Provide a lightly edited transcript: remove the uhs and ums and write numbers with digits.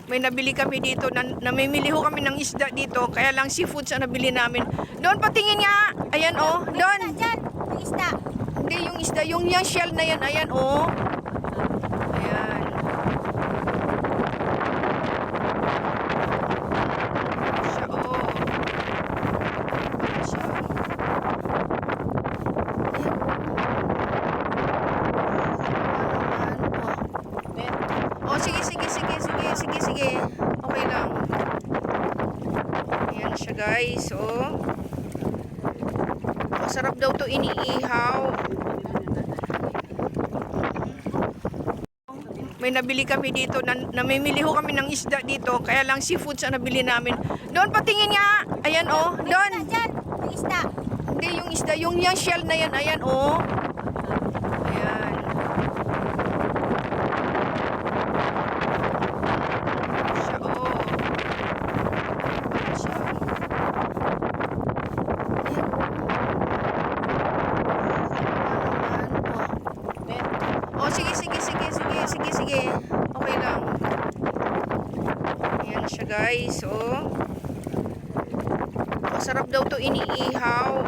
May nabili kami dito. Namimili ho kami ng isda dito. Kaya lang seafood sa nabili namin. Doon, patingin nga. Ayan, oh. Doon. Diyan, yung isda. Hindi, yung isda. Yung shell na yan. Ayan, oh. Ayan. Siya, oh. Siya. Oh, sige. Okay lang. Ayan siya, guys. Oh. Masarap daw to iniihaw. May nabili kami dito. Namimili ho kami ng isda dito. Kaya lang seafood sa nabili namin. Doon, patingin nga. Ayan, oh. Doon. Diyan, yung isda. Hindi, yung isda. Yung shell na yan. Ayan, oh. Ayan. Siya, oh. Siya. Oh, sige. Okay lang. Ayan siya, guys. Oh. Masarap daw to iniihaw.